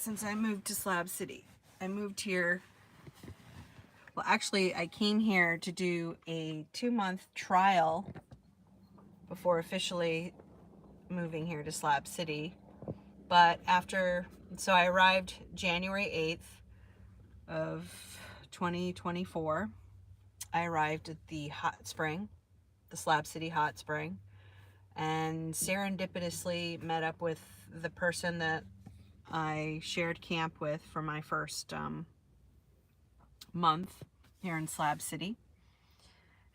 since I moved to Slab City. I moved here, well actually I came here to do a 2-month trial before officially moving here to Slab City. But so I arrived January 8th of 2024. I arrived at the hot spring, the Slab City hot spring, and serendipitously met up with the person that I shared camp with for my first month here in Slab City.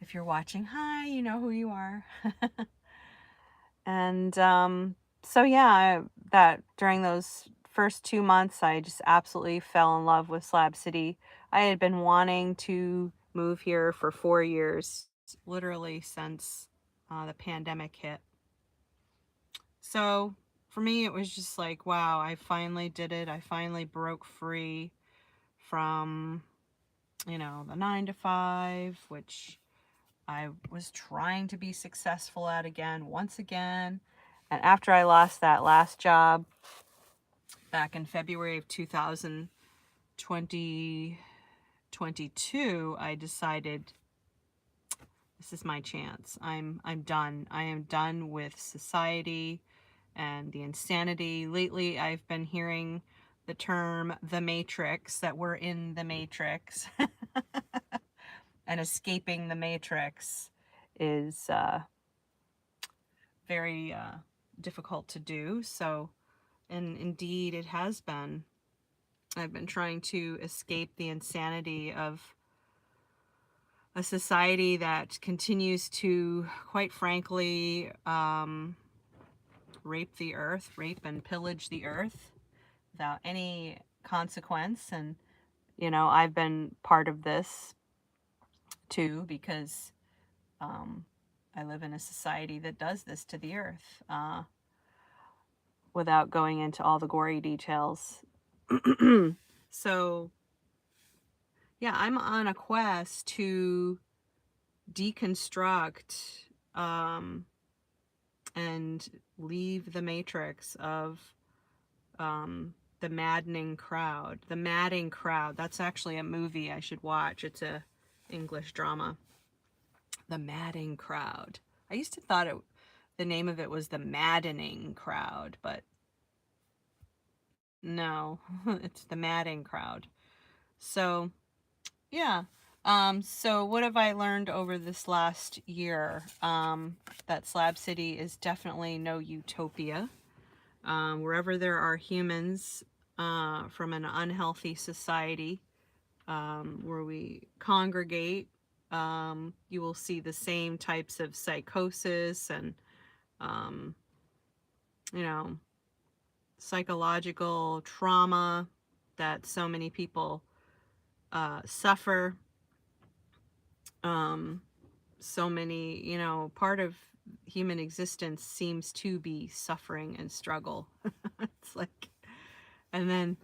If you're watching, hi, you know who you are. And so yeah, that during those first 2 months, I just absolutely fell in love with Slab City. I had been wanting to move here for 4 years, literally since the pandemic hit. So for me, it was just like, wow, I finally did it. I finally broke free from, you know, the 9 to 5, which I was trying to be successful at again, once again. And after I lost that last job back in February of 2022, I decided this is my chance. I'm done. I am done with society and the insanity. Lately, I've been hearing the term the Matrix, that we're in the Matrix. And escaping the Matrix is very difficult to do. So, and indeed it has been. I've been trying to escape the insanity of a society that continues to, quite frankly, rape and pillage the earth without any consequence. And, you know, I've been part of this too, because I live in a society that does this to the earth, without going into all the gory details. So, yeah, I'm on a quest to deconstruct and leave the matrix of the maddening crowd. The Madding Crowd. That's actually a movie I should watch. It's a English drama. The Madding Crowd. I used to thought the name of it was The Maddening Crowd, but no, it's The Madding Crowd. So, yeah. So what have I learned over this last year? That Slab City is definitely no utopia. Wherever there are humans from an unhealthy society, where we congregate, you will see the same types of psychosis and, you know, psychological trauma that so many people suffer. So many, you know, part of human existence seems to be suffering and struggle. It's like, and then,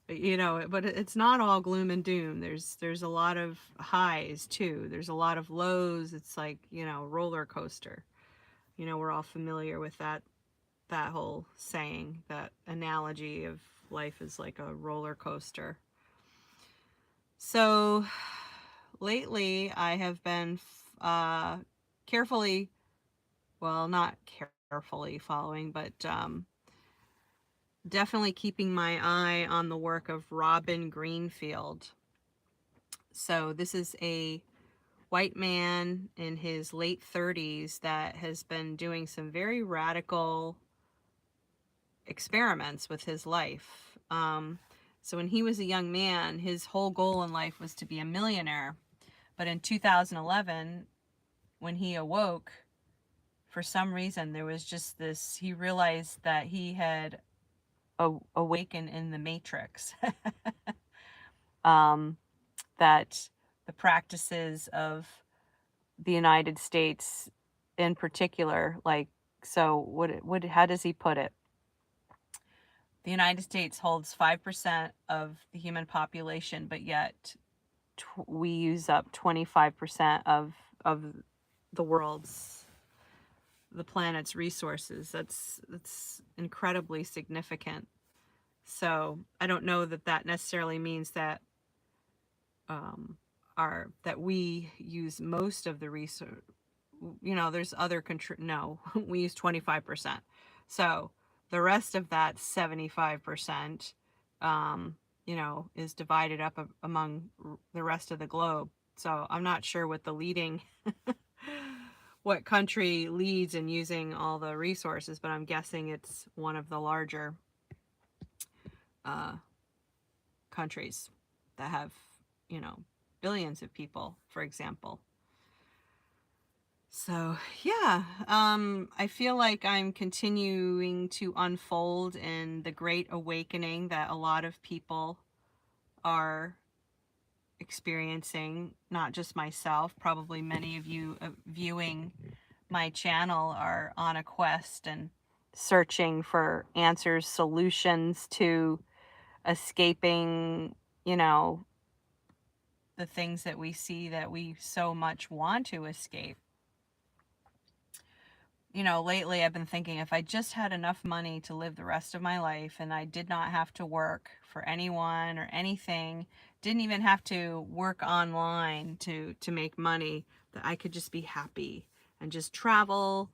you know, but it's not all gloom and doom. There's a lot of highs too. There's a lot of lows. It's like, you know, roller coaster. You know, we're all familiar with that whole saying, that analogy of life is like a roller coaster. So lately I have been carefully, well, not carefully following, but definitely keeping my eye on the work of Robin Greenfield. So this is a white man in his late 30s that has been doing some very radical experiments with his life. So when he was a young man, his whole goal in life was to be a millionaire. But in 2011, when he awoke, for some reason, there was just this, he realized that he had awakened in the matrix. That the practices of the United States in particular, like, so how does he put it? The United States holds 5% of the human population, but yet we use up 25% of the planet's resources. That's incredibly significant. So I don't know that that necessarily means that that we use most of the research. You know, there's other no, we use 25%. So the rest of that 75%, you know, is divided up among the rest of the globe. So I'm not sure what the leading, what country leads in using all the resources, but I'm guessing it's one of the larger countries that have, you know, billions of people, for example. So yeah, I feel like I'm continuing to unfold in the great awakening that a lot of people are experiencing, not just myself. Probably many of you viewing my channel are on a quest and searching for answers, solutions to escaping, you know, the things that we see that we so much want to escape. You know, lately I've been thinking, if I just had enough money to live the rest of my life and I did not have to work for anyone or anything, didn't even have to work online to make money, that I could just be happy and just travel.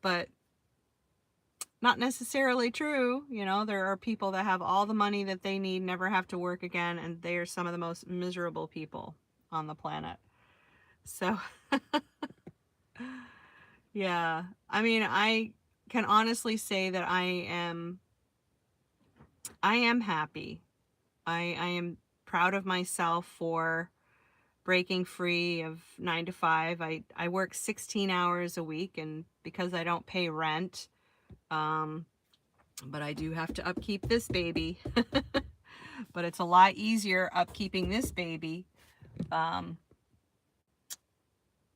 But not necessarily true. You know, there are people that have all the money that they need, never have to work again, and they are some of the most miserable people on the planet. So yeah, I mean, I can honestly say that I am happy. I am proud of myself for breaking free of 9 to 5. I work 16 hours a week, and because I don't pay rent, but I do have to upkeep this baby. But it's a lot easier upkeeping this baby by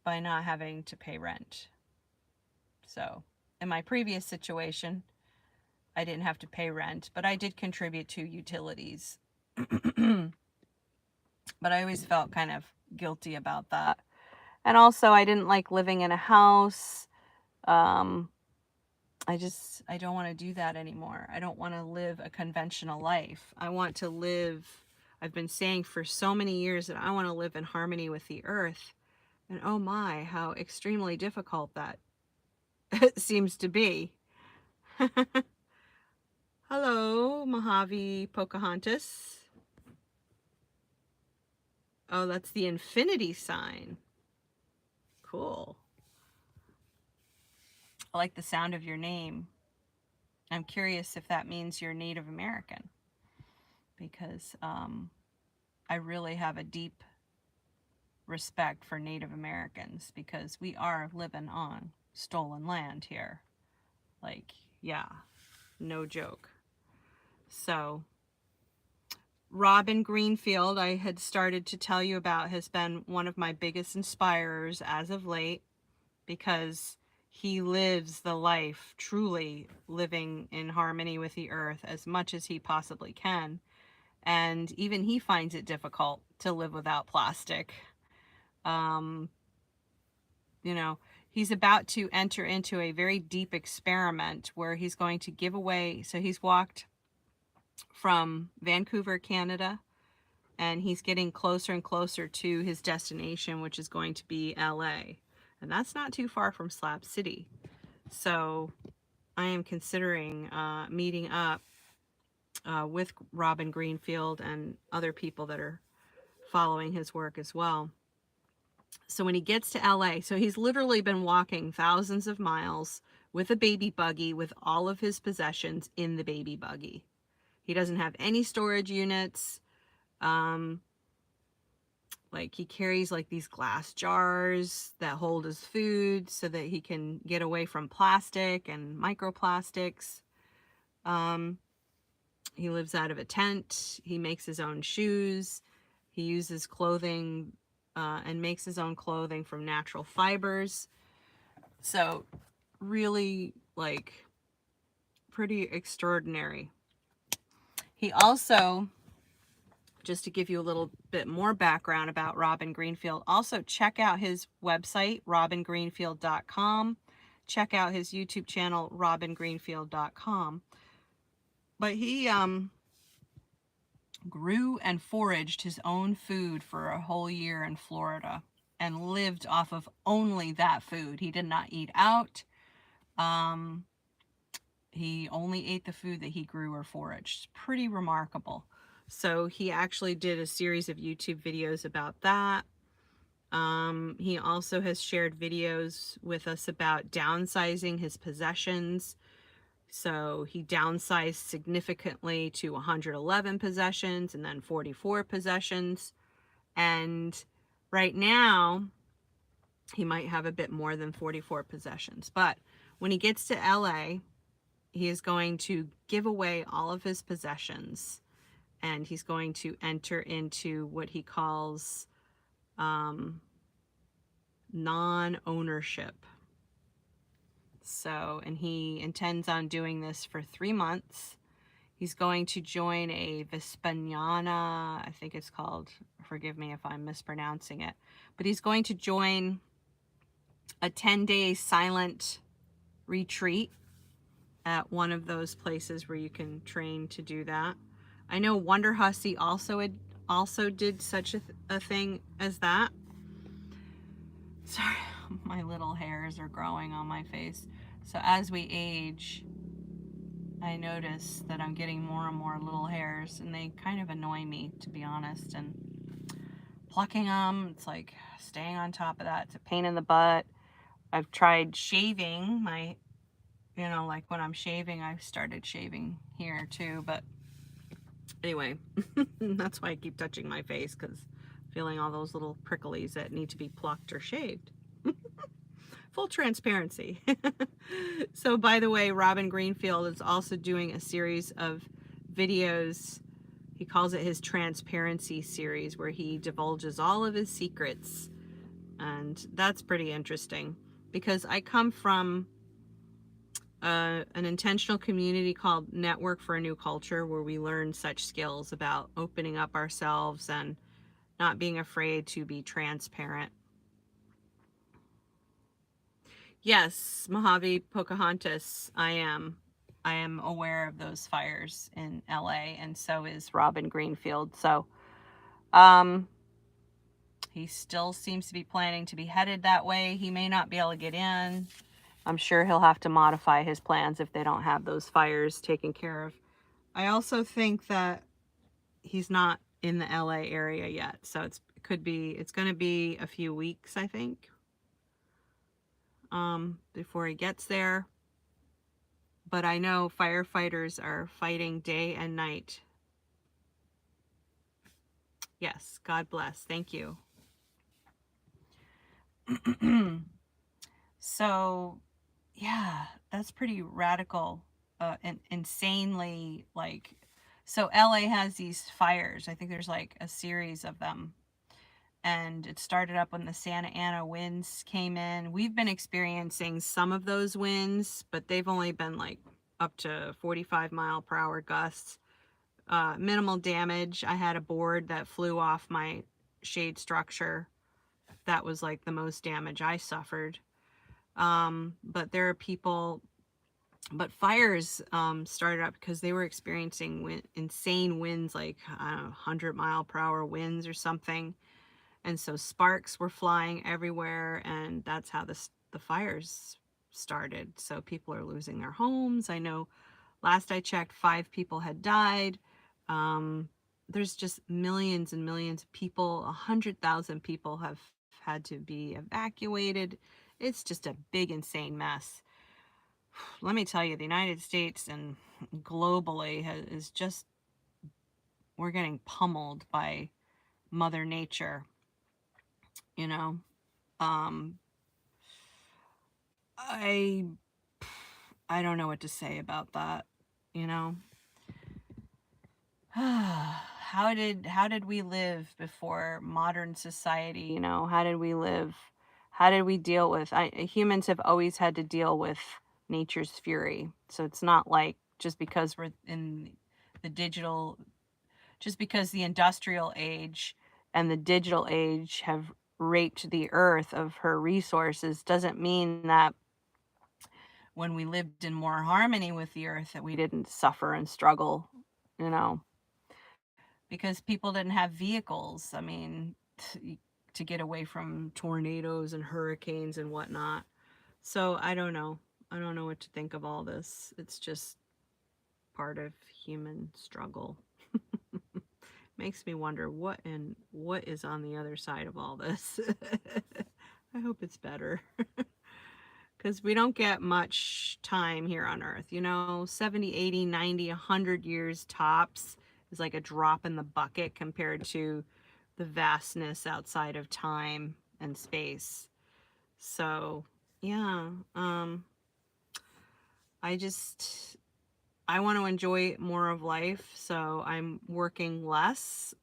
not having to pay rent. So in my previous situation, I didn't have to pay rent, but I did contribute to utilities. But I always felt kind of guilty about that. And also, I didn't like living in a house. I don't want to do that anymore. I don't want to live a conventional life. I want to live, I've been saying for so many years that I want to live in harmony with the earth. And oh my, how extremely difficult that seems to be. Hello, Mojave Pocahontas. Oh, that's the infinity sign. Cool. I like the sound of your name. I'm curious if that means you're Native American, because I really have a deep respect for Native Americans, because we are living on stolen land here. Like, yeah, no joke. So Robin Greenfield, I had started to tell you about, has been one of my biggest inspirers as of late, because he lives the life truly living in harmony with the earth as much as he possibly can. And even he finds it difficult to live without plastic. You know, he's about to enter into a very deep experiment where he's going to give away. So he's walked from Vancouver, Canada, and he's getting closer and closer to his destination, which is going to be LA. And that's not too far from Slab City. So I am considering meeting up with Robin Greenfield and other people that are following his work as well. So when he gets to LA, so he's literally been walking thousands of miles with a baby buggy with all of his possessions in the baby buggy. He doesn't have any storage units. Like, he carries like these glass jars that hold his food so that he can get away from plastic and microplastics. He lives out of a tent. He makes his own shoes. He uses clothing and makes his own clothing from natural fibers. So really, like, pretty extraordinary. He also, just to give you a little bit more background about Robin Greenfield, also check out his website, robingreenfield.com. Check out his YouTube channel, robingreenfield.com. But he grew and foraged his own food for a whole year in Florida and lived off of only that food. He did not eat out. Um, he only ate the food that he grew or foraged. Pretty remarkable. So he actually did a series of YouTube videos about that. He also has shared videos with us about downsizing his possessions. So he downsized significantly to 111 possessions and then 44 possessions. And right now, he might have a bit more than 44 possessions. But when he gets to LA, he is going to give away all of his possessions. And he's going to enter into what he calls non-ownership. So, and he intends on doing this for 3 months. He's going to join a Vespaniana, I think it's called, forgive me if I'm mispronouncing it, but he's going to join a 10-day silent retreat at one of those places where you can train to do that. I know Wonder Hussy also did such a thing as that. Sorry, my little hairs are growing on my face. So as we age, I notice that I'm getting more and more little hairs, and they kind of annoy me, to be honest. And plucking them, it's like staying on top of that. It's a pain in the butt. I've tried shaving my, you know, like when I'm shaving, I've started shaving here too. But anyway, that's why I keep touching my face, because feeling all those little pricklies that need to be plucked or shaved. Full transparency. So by the way, Robin Greenfield is also doing a series of videos. He calls it his transparency series, where he divulges all of his secrets. And that's pretty interesting, because I come from an intentional community called Network for a New Culture, where we learn such skills about opening up ourselves and not being afraid to be transparent. Yes, Mojave Pocahontas, I am aware of those fires in LA, and so is Robin Greenfield. So he still seems to be planning to be headed that way. He may not be able to get in. I'm sure he'll have to modify his plans if they don't have those fires taken care of. I also think that he's not in the LA area yet, so it's going to be a few weeks, I think, before he gets there. But I know firefighters are fighting day and night. Yes, God bless. Thank you. So, yeah, that's pretty radical, and insanely, like, so LA has these fires. I think there's like a series of them. And it started up when the Santa Ana winds came in. We've been experiencing some of those winds, but they've only been like up to 45-mile-per-hour gusts. Minimal damage. I had a board that flew off my shade structure. That was like the most damage I suffered. But there are people, but fires started up because they were experiencing insane winds, like, I don't know, 100-mile-per-hour winds or something. And so sparks were flying everywhere, and that's how the fires started. So people are losing their homes. I know last I checked, 5 people had died. There's just millions and millions of people. 100,000 people have had to be evacuated. It's just a big, insane mess. Let me tell you, the United States and globally is just, we're getting pummeled by Mother Nature. You know, I don't know what to say about that, you know. How did we live before modern society, you know? How did we live? How did we deal with, humans have always had to deal with nature's fury. So it's not like just because we're in the digital, just because the industrial age and the digital age have raped the earth of her resources doesn't mean that when we lived in more harmony with the earth that we didn't suffer and struggle, you know. because people didn't have vehicles. I mean, to get away from tornadoes and hurricanes and whatnot. So I don't know. I don't know what to think of all this. It's just part of human struggle. Makes me wonder what is on the other side of all this. I hope it's better. Because we don't get much time here on Earth. You know, 70, 80, 90, 100 years tops is like a drop in the bucket compared to the vastness outside of time and space. So, yeah, I want to enjoy more of life, so I'm working less.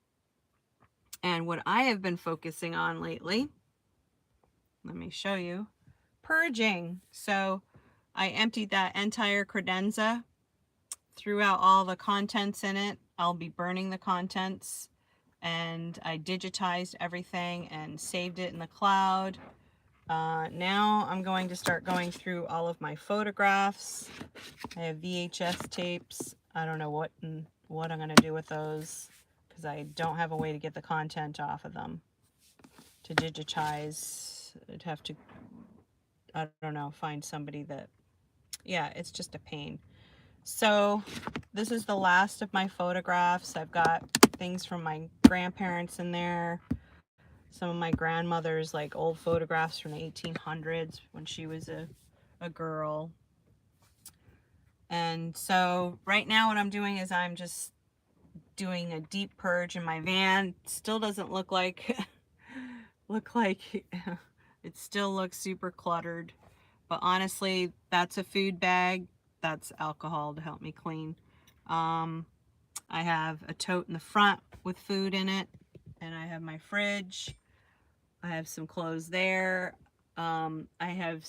And what I have been focusing on lately, let me show you, purging. So I emptied that entire credenza, threw out all the contents in it. I'll be burning the contents, and I digitized everything and saved it in the cloud. Now I'm going to start going through all of my photographs. I have VHS tapes. I don't know what I'm going to do with those because I don't have a way to get the content off of them. To digitize, I'd have to, I don't know, find somebody that, yeah, it's just a pain. So this is the last of my photographs. I've got things from my grandparents in there. Some of my grandmother's like old photographs from the 1800s when she was a girl. And so right now what I'm doing is I'm just doing a deep purge in my van. Still doesn't look like it still looks super cluttered, but honestly that's a food bag. That's alcohol to help me clean. I have a tote in the front with food in it, and I have my fridge. I have some clothes there. I have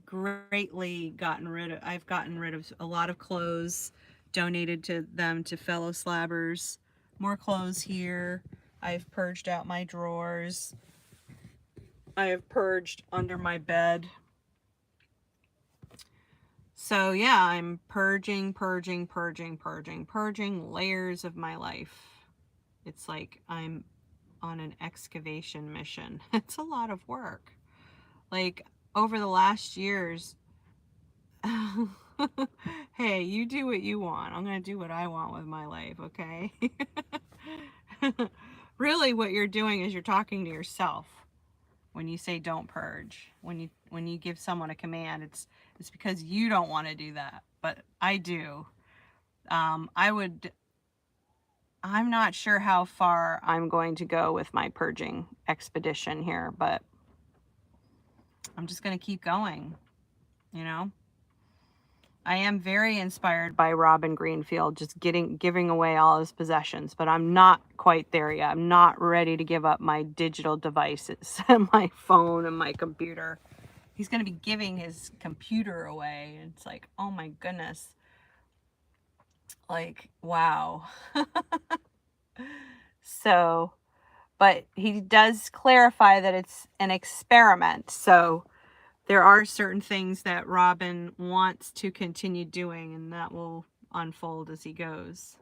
greatly gotten rid of a lot of clothes, donated to them to fellow slabbers. More clothes here. I've purged out my drawers. I have purged under my bed. So yeah, I'm purging layers of my life. It's like I'm on an excavation mission. It's a lot of work. Like over the last years, hey, you do what you want. I'm going to do what I want with my life, okay? Really what you're doing is you're talking to yourself when you say don't purge. When you give someone a command, it's because you don't want to do that, but I do. I'm not sure how far I'm going to go with my purging expedition here, but I'm just going to keep going, you know? I am very inspired by Robin Greenfield just giving away all his possessions, but I'm not quite there yet. I'm not ready to give up my digital devices, my phone and my computer. He's going to be giving his computer away. It's like, oh my goodness. Like, wow. So, but he does clarify that it's an experiment. So there are certain things that Robin wants to continue doing, and that will unfold as he goes.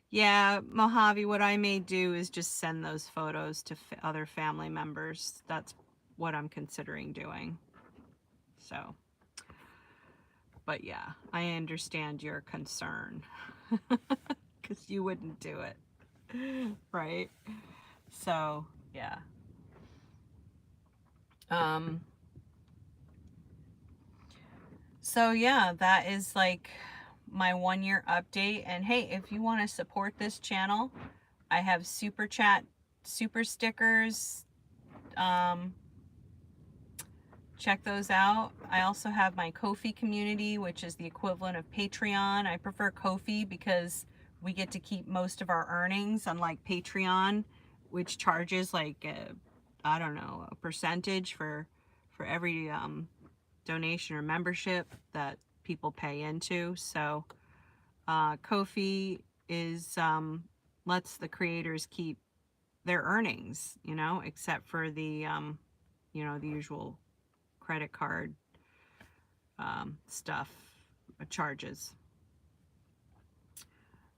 Yeah, Mojave, what I may do is just send those photos to other family members. That's what I'm considering doing. So, but yeah, I understand your concern because you wouldn't do it, right? So, yeah. So yeah, that is like my 1 year update. And hey, if you want to support this channel, I have super chat, super stickers. Check those out. I also have my Ko-fi community, which is the equivalent of Patreon. I prefer Ko-fi because we get to keep most of our earnings, unlike Patreon, which charges like I don't know, a percentage for every donation or membership that people pay into. So Ko-fi is lets the creators keep their earnings, you know, except for the you know, the usual credit card stuff charges.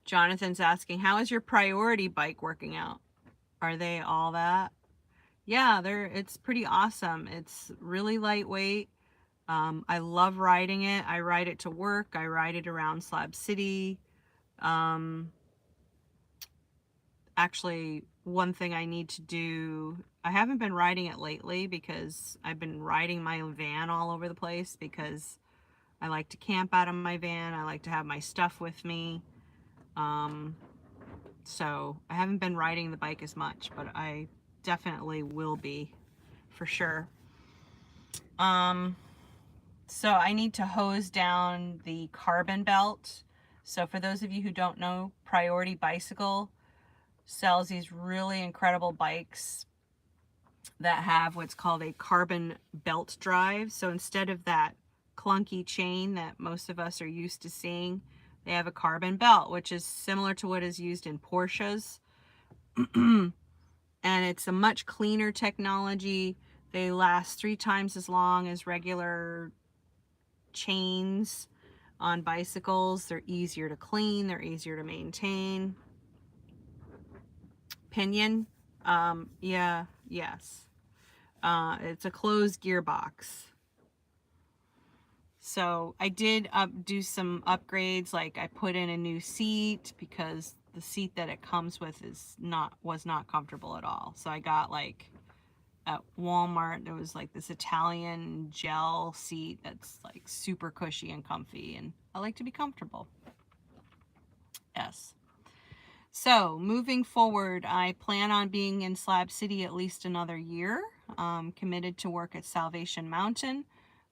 Jonathan's asking, how is your priority bike working out? Are they all that? Yeah, it's pretty awesome. It's really lightweight. I love riding it. I ride it to work. I ride it around Slab City. Actually, one thing I need to do, I haven't been riding it lately because I've been riding my van all over the place because I like to camp out of my van. I like to have my stuff with me. So I haven't been riding the bike as much, but I definitely will be for sure. So I need to hose down the carbon belt. So for those of you who don't know, Priority Bicycle sells these really incredible bikes that have what's called a carbon belt drive. So instead of that clunky chain that most of us are used to seeing, they have a carbon belt, which is similar to what is used in Porsches. And it's a much cleaner technology. They last 3 times as long as regular chains on bicycles. They're easier to clean. They're easier to maintain. Pinion, yeah, yes. It's a closed gearbox. So I did do some upgrades, like I put in a new seat because the seat that it comes with was not comfortable at all. So I got, like, at Walmart, there was like this Italian gel seat that's like super cushy and comfy, and I like to be comfortable. Yes. So moving forward, I plan on being in Slab City at least another year. Committed to work at Salvation Mountain,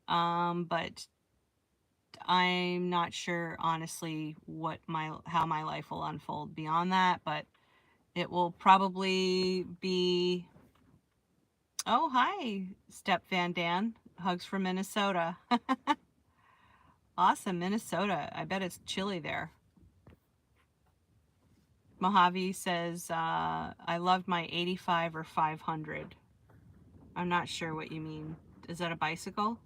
but I'm not sure, honestly, how my life will unfold beyond that. But it will probably be. Oh, hi, Step Van Dan. Hugs from Minnesota. Awesome, Minnesota. I bet it's chilly there. Mojave says, I loved my 85 or 500. I'm not sure what you mean. Is that a bicycle?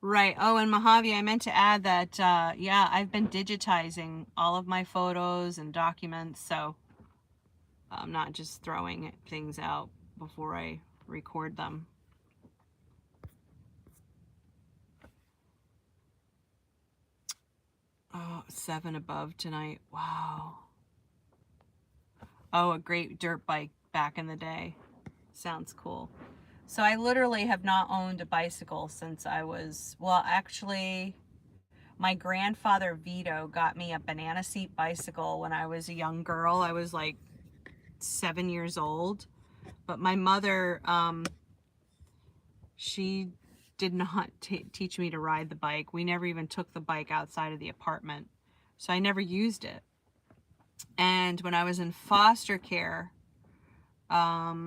Right. Oh, and Mojave, I meant to add that, yeah, I've been digitizing all of my photos and documents, so I'm not just throwing things out before I record them. Oh, 7 above tonight. Wow. Oh, a great dirt bike back in the day. Sounds cool. So I literally have not owned a bicycle since I was, well, actually, my grandfather Vito got me a banana seat bicycle when I was a young girl. I was like 7 years old. But my mother, she did not teach me to ride the bike. We never even took the bike outside of the apartment. So I never used it. And when I was in foster care, I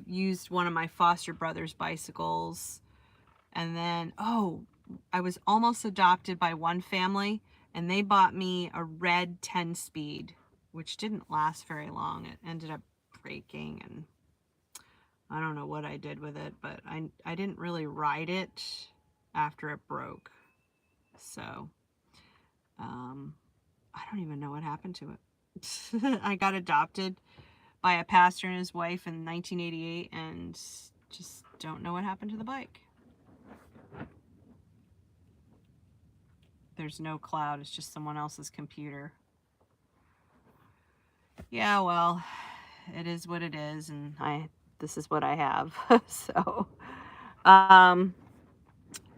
used one of my foster brother's bicycles. And then, I was almost adopted by one family, and they bought me a red 10-speed, which didn't last very long. It ended up breaking, and I don't know what I did with it, but I didn't really ride it after it broke. So, I don't even know what happened to it. I got adopted by a pastor and his wife in 1988, and just don't know what happened to the bike. There's no cloud, it's just someone else's computer. Yeah, well, it is what it is, and this is what I have. So, I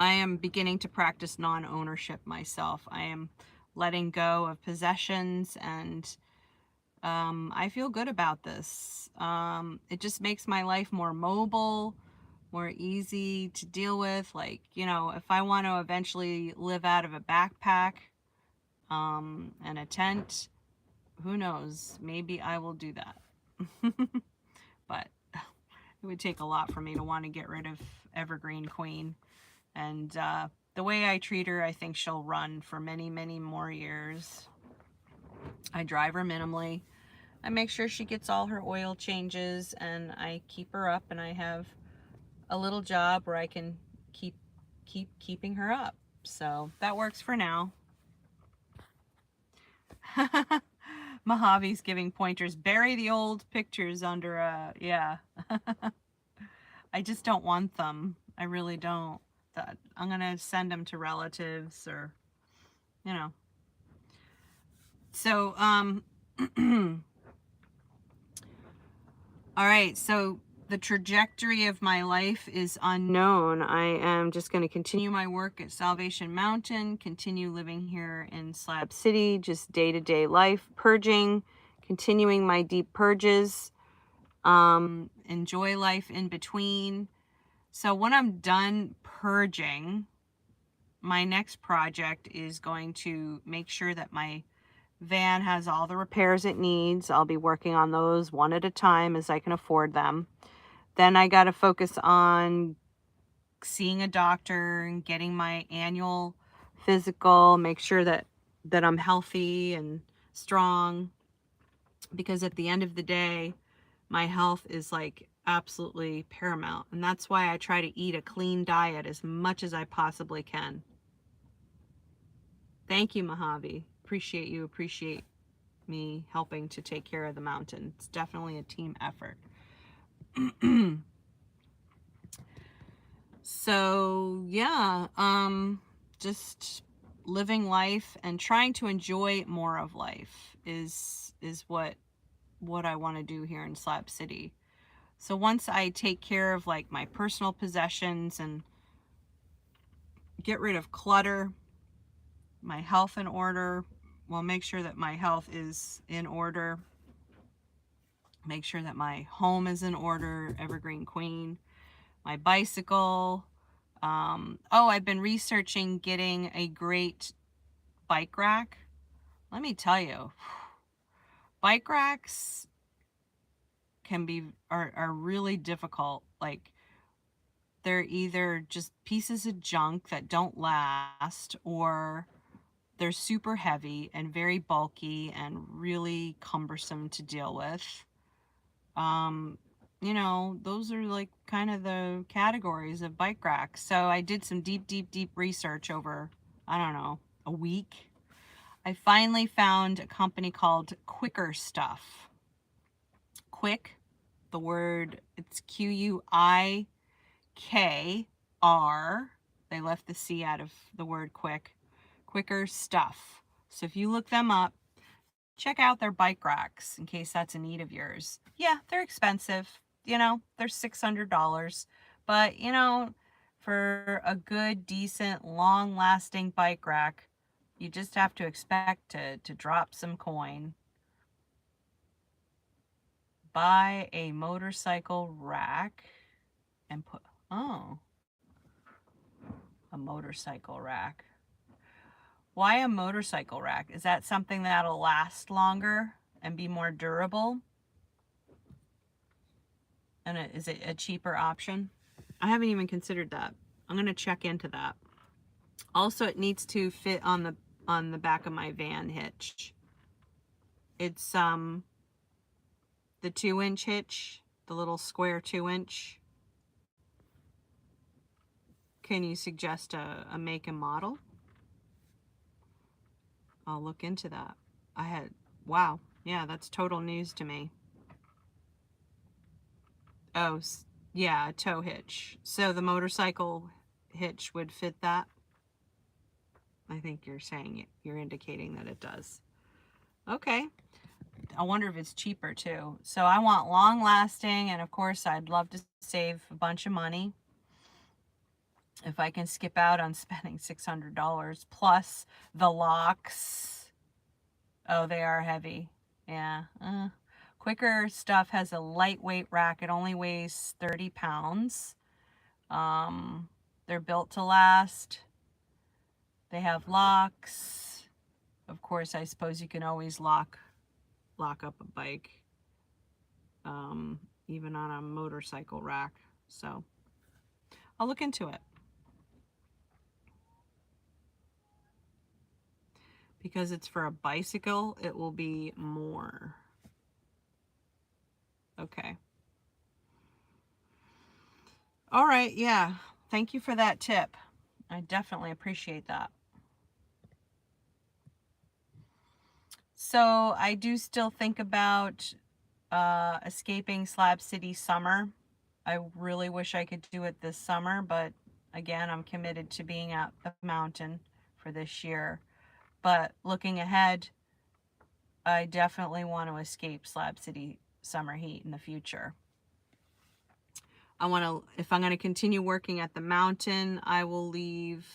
am beginning to practice non-ownership myself. I am letting go of possessions, and I feel good about this. It just makes my life more mobile, more easy to deal with. Like, if I want to eventually live out of a backpack and a tent, who knows? Maybe I will do that. But it would take a lot for me to want to get rid of Evergreen Queen. And the way I treat her, I think she'll run for many, many more years. I drive her minimally. I make sure she gets all her oil changes, and I keep her up, and I have a little job where I can keeping her up. So that works for now. Mojave's giving pointers. Bury the old pictures under a, yeah. I just don't want them. I really don't. I'm going to send them to relatives or, you know. So, all right. So the trajectory of my life is unknown. I am just going to continue my work at Salvation Mountain, continue living here in Slab City, just day-to-day life, purging, continuing my deep purges, enjoy life in between. So when I'm done purging, my next project is going to make sure that my van has all the repairs it needs. I'll be working on those one at a time as I can afford them. Then I got to focus on seeing a doctor and getting my annual physical, make sure that I'm healthy and strong, because at the end of the day, my health is like absolutely paramount. And that's why I try to eat a clean diet as much as I possibly can. Thank you, Mojave. Appreciate you. Appreciate me helping to take care of the mountain. It's definitely a team effort. So yeah, just living life and trying to enjoy more of life is what I want to do here in Slab City. So once I take care of like my personal possessions and get rid of clutter, my health in order, well, make sure that my health is in order, make sure that my home is in order, Evergreen Queen, my bicycle. Oh, I've been researching getting a great bike rack. Let me tell you, bike racks are really difficult. Like, they're either just pieces of junk that don't last, or they're super heavy and very bulky and really cumbersome to deal with. You know, those are like kind of the categories of bike racks. So I did some deep research over, I don't know, a week. I finally found a company called Quicker Stuff. Quick, the word, it's Q-U-I-K-R. They left the C out of the word quick. Quicker Stuff. So if you look them up, check out their bike racks in case that's a need of yours. Yeah, they're expensive. You know, they're $600. But, you know, for a good, decent, long-lasting bike rack, you just have to expect to drop some coin. Buy a motorcycle rack and put, oh, a motorcycle rack. Why a motorcycle rack? Is that something that'll last longer and be more durable? And is it a cheaper option? I haven't even considered that. I'm going to check into that. Also, it needs to fit on the back of my van hitch. It's the 2-inch hitch, the little square 2-inch. Can you suggest a make and model? I'll look into that. Wow, yeah, that's total news to me. Oh, yeah, a tow hitch. So the motorcycle hitch would fit that? I think you're saying it. You're indicating that it does. Okay. I wonder if it's cheaper too. So I want long lasting, and of course I'd love to save a bunch of money. If I can skip out on spending $600 plus the locks. Oh, they are heavy. Yeah. Quicker Stuff has a lightweight rack. It only weighs 30 pounds. They're built to last. They have locks. Of course, I suppose you can always lock up a bike, even on a motorcycle rack. So I'll look into it. Because it's for a bicycle, it will be more. Okay. All right. Yeah. Thank you for that tip. I definitely appreciate that. So I do still think about escaping Slab City summer. I really wish I could do it this summer, but again, I'm committed to being at the mountain for this year. But looking ahead, I definitely want to escape Slab City summer heat in the future. I want to, if I'm going to continue working at the mountain, I will leave.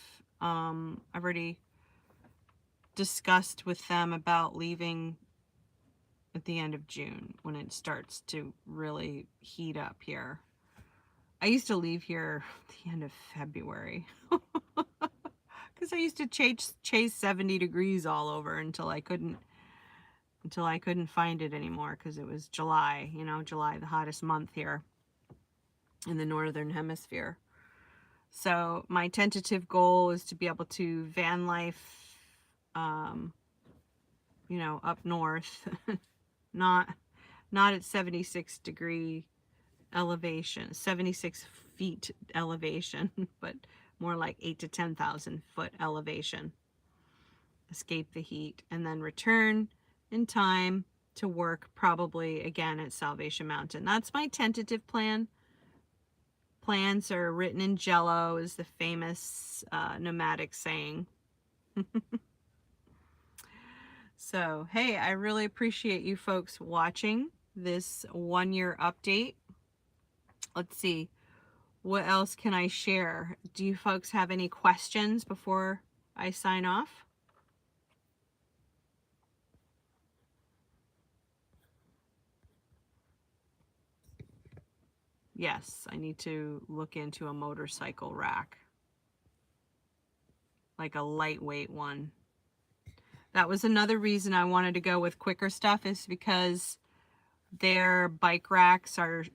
I've already discussed with them about leaving at the end of June when it starts to really heat up here. I used to leave here at the end of February because I used to chase 70 degrees all over until I couldn't find it anymore, because it was July, you know, July, the hottest month here in the northern hemisphere. So my tentative goal is to be able to van life, you know, up north, not at 76 degree elevation, 76 feet elevation, but more like 8,000 to 10,000 foot elevation. Escape the heat and then return in time to work probably again at Salvation Mountain. That's my tentative plan. Plans are written in jello is the famous nomadic saying. So, hey, I really appreciate you folks watching this 1 year update. Let's see, what else can I share? Do you folks have any questions before I sign off? Yes, I need to look into a motorcycle rack, like a lightweight one. That was another reason I wanted to go with Quicker Stuff, is because their bike racks are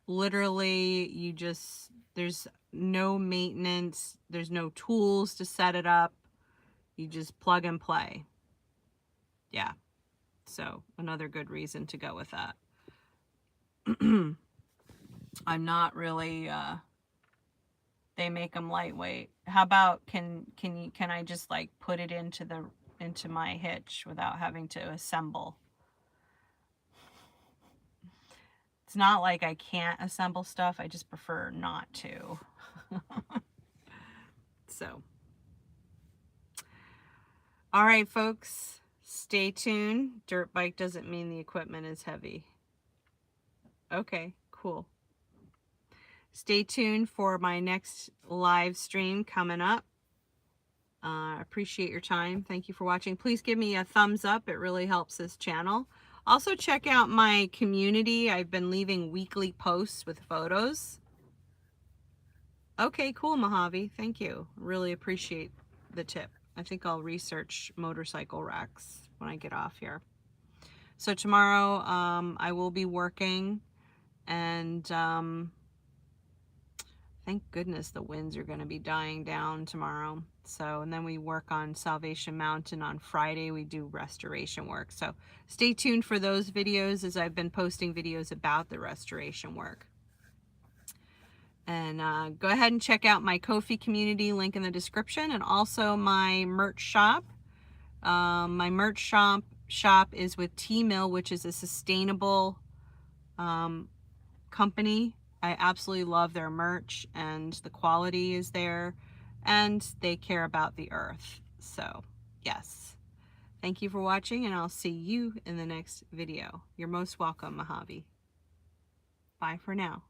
literally, there's no maintenance, there's no tools to set it up. You just plug and play. Yeah. So another good reason to go with that. I'm not really, they make them lightweight. How about, can I just like put it into my hitch without having to assemble? It's not like I can't assemble stuff, I just prefer not to. So, all right, folks, stay tuned. Dirt bike doesn't mean the equipment is heavy. Okay, cool. Stay tuned for my next live stream coming up. Appreciate your time. Thank you for watching. Please give me a thumbs up. It really helps this channel. Also, check out my community. I've been leaving weekly posts with photos. Okay, cool, Mojave. Thank you. Really appreciate the tip. I think I'll research motorcycle racks when I get off here. So tomorrow, I will be working, and thank goodness the winds are going to be dying down tomorrow. So, and then we work on Salvation Mountain on Friday. We do restoration work. So stay tuned for those videos, as I've been posting videos about the restoration work. And go ahead and check out my Ko-fi community, link in the description, and also my merch shop. My merch shop is with T-Mill, which is a sustainable company. I absolutely love their merch, and the quality is there, and they care about the earth. So yes, thank you for watching, and I'll see you in the next video. You're most welcome, Mojave. Bye for now.